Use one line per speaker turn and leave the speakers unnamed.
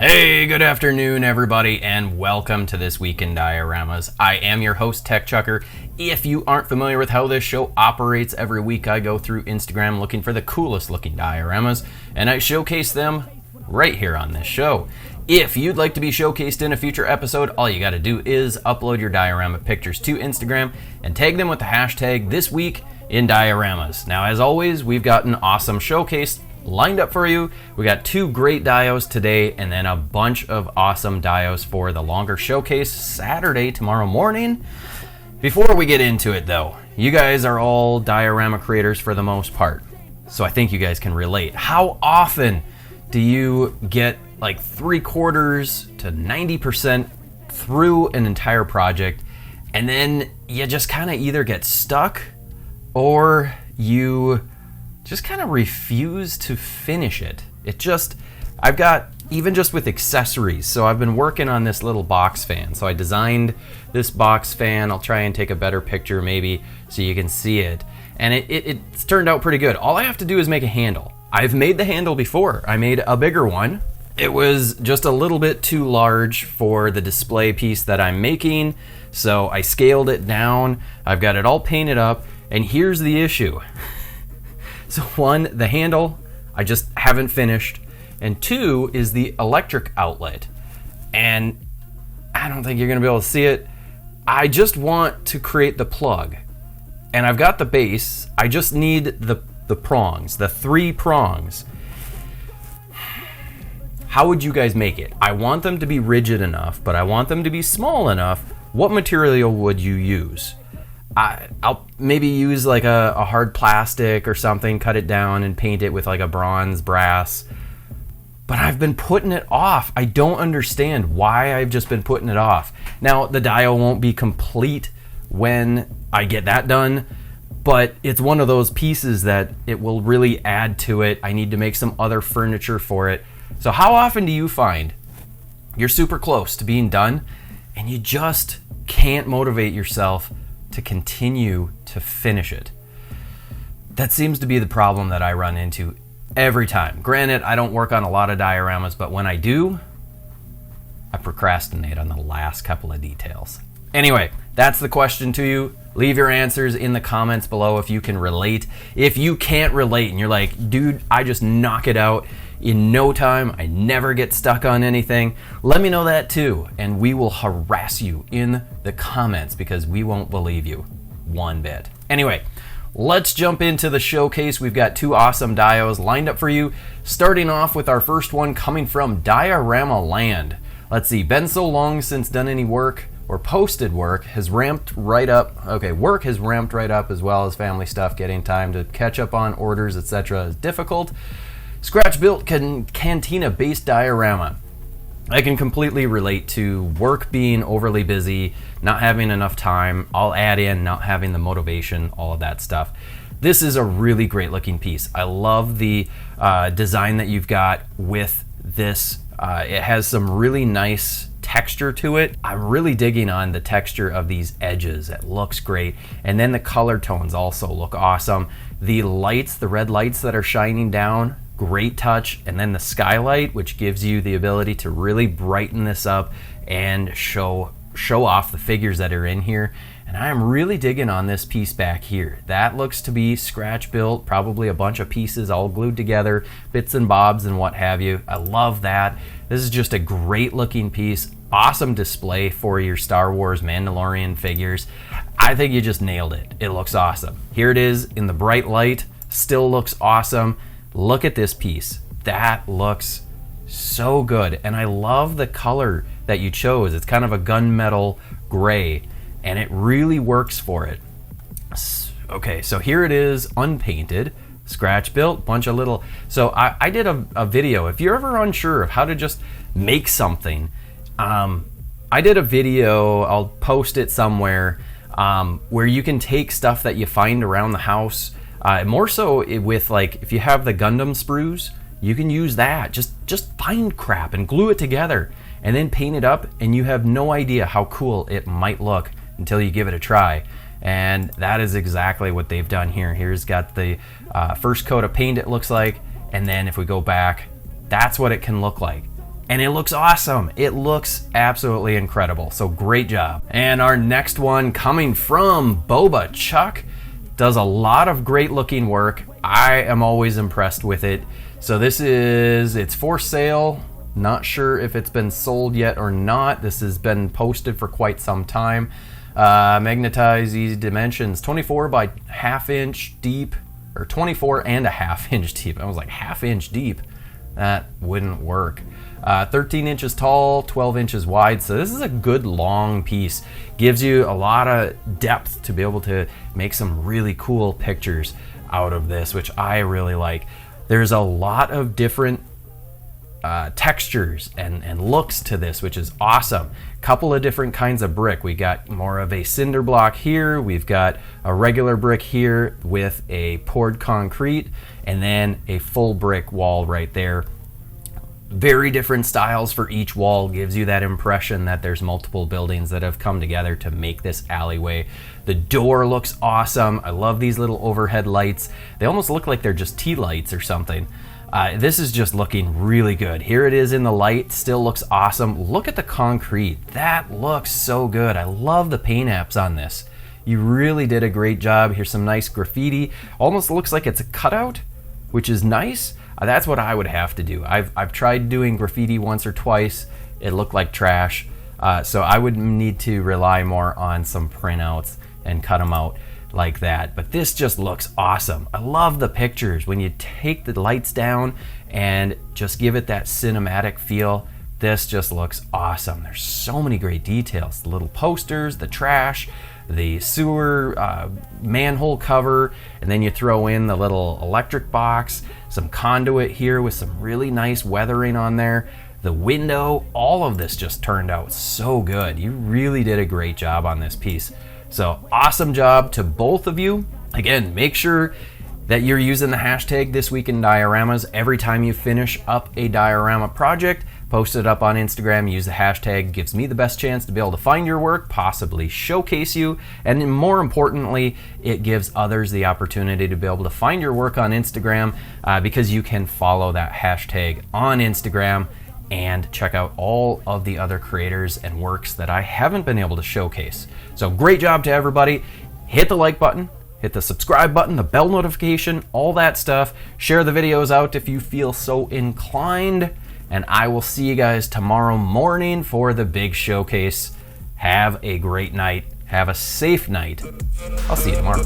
Hey, good afternoon, everybody, and welcome to This Week in Dioramas. I am your host, TechChucker. If you aren't familiar with how this show operates, every week I go through Instagram looking for the coolest looking dioramas, and I showcase them right here on this show. If you'd like to be showcased in a future episode, all you gotta do is upload your diorama pictures to Instagram and tag them with the hashtag This Week in Dioramas. Now, as always, we've got an awesome showcase lined up for you. We got two great dios today and then a bunch of awesome dios for the longer showcase Saturday, tomorrow morning. Before we get into it though, you guys are all diorama creators for the most part, so I think you guys can relate. How often do you get like 3/4 to 90% through an entire project and then you just kind of either get stuck or you just kind of refuse to finish it? I've got, even just with accessories, so I've been working on this little box fan. So I designed this box fan. I'll try and take a better picture maybe so you can see it. And it's turned out pretty good. All I have to do is make a handle. I've made the handle before. I made a bigger one. It was just a little bit too large for the display piece that I'm making, so I scaled it down. I've got it all painted up, and here's the issue. So one, the handle, I just haven't finished. And two is the electric outlet. And I don't think you're gonna be able to see it. I just want to create the plug. And I've got the base, I just need the prongs, the 3 prongs. How would you guys make it? I want them to be rigid enough, but I want them to be small enough. What material would you use? I'll maybe use like a hard plastic or something, cut it down and paint it with like a bronze, brass. But I've been putting it off. I don't understand why I've just been putting it off. Now, the dio won't be complete when I get that done, but it's one of those pieces that it will really add to it. I need to make some other furniture for it. So how often do you find you're super close to being done and you just can't motivate yourself to continue to finish it? That seems to be the problem that I run into every time. Granted, I don't work on a lot of dioramas, but when I do, I procrastinate on the last couple of details. Anyway, that's the question to you. Leave your answers in the comments below if you can relate. If you can't relate and you're like, dude, I just knock it out in no time, I never get stuck on anything, let me know that too, and we will harass you in the comments because we won't believe you one bit. Anyway, let's jump into the showcase. We've got 2 awesome dios lined up for you, starting off with our first one coming from Diorama Land. Let's see, been so long since done any work or posted work, has ramped right up. Okay, work has ramped right up as well as family stuff. Getting time to catch up on orders, etc. is difficult. Scratch built cantina based diorama. I can completely relate to work being overly busy, not having enough time. I'll add in not having the motivation, all of that stuff. This is a really great looking piece. I love the design that you've got with this. It has some really nice texture to it. I'm really digging on the texture of these edges. It looks great. And then the color tones also look awesome. The lights, the red lights that are shining down, great touch. And then the skylight, which gives you the ability to really brighten this up and show off the figures that are in here. And I am really digging on this piece back here. That looks to be scratch built, probably a bunch of pieces all glued together, bits and bobs and what have you. I love that. This is just a great looking piece. Awesome display for your Star Wars Mandalorian figures. I think you just nailed it. It looks awesome. Here it is in the bright light, still looks awesome. Look at this piece. That looks so good. And I love the color that you chose. It's kind of a gunmetal gray, and it really works for it. Okay, so here it is unpainted, scratch built, bunch of little. So I did a video. If you're ever unsure of how to just make something, I did a video, I'll post it somewhere, where you can take stuff that you find around the house, more so with, like, if you have the Gundam sprues, you can use that. Just find crap and glue it together and then paint it up, and you have no idea how cool it might look until you give it a try. And that is exactly what they've done here. Here's got the first coat of paint, it looks like, and then if we go back, that's what it can look like. and it looks awesome. It looks absolutely incredible. So great job. And our next one coming from Boba Chuck, does a lot of great looking work. I am always impressed with it. So it's for sale. Not sure if it's been sold yet or not. This has been posted for quite some time. Magnetize these dimensions, 24 by ½ inch deep, or 24 and a ½ inch deep. I was like, ½ inch deep? That wouldn't work. 13 inches tall, 12 inches wide. So this is a good long piece. Gives you a lot of depth to be able to make some really cool pictures out of this, which I really like. There's a lot of different textures and looks to this, which is awesome. Couple of different kinds of brick. We got more of a cinder block here. We've got a regular brick here with a poured concrete, and then a full brick wall right there. Very different styles for each wall. Gives you that impression that there's multiple buildings that have come together to make this alleyway. The door looks awesome. I love these little overhead lights. They almost look like they're just tea lights or something. This is just looking really good. Here it is in the light, still looks awesome. Look at the concrete. That looks so good. I love the paint apps on this. You really did a great job. Here's some nice graffiti. Almost looks like it's a cutout, which is nice. That's what I would have to do. I've tried doing graffiti once or twice. It looked like trash. So I would need to rely more on some printouts and cut them out like that. But this just looks awesome. I love the pictures. When you take the lights down and just give it that cinematic feel, this just looks awesome. There's so many great details. The little posters, the trash, the sewer manhole cover, and then you throw in the little electric box, some conduit here with some really nice weathering on there, the window. All of this just turned out so good. You really did a great job on this piece. So awesome job to both of you. Again, make sure that you're using the hashtag #ThisWeekInDioramas every time you finish up a diorama project. Post it up on Instagram, use the hashtag. Gives me the best chance to be able to find your work, possibly showcase you, and then more importantly, it gives others the opportunity to be able to find your work on Instagram, because you can follow that hashtag on Instagram and check out all of the other creators and works that I haven't been able to showcase. So great job to everybody. Hit the like button, hit the subscribe button, the bell notification, all that stuff. Share the videos out if you feel so inclined. And I will see you guys tomorrow morning for the big showcase. Have a great night. Have a safe night. I'll see you tomorrow.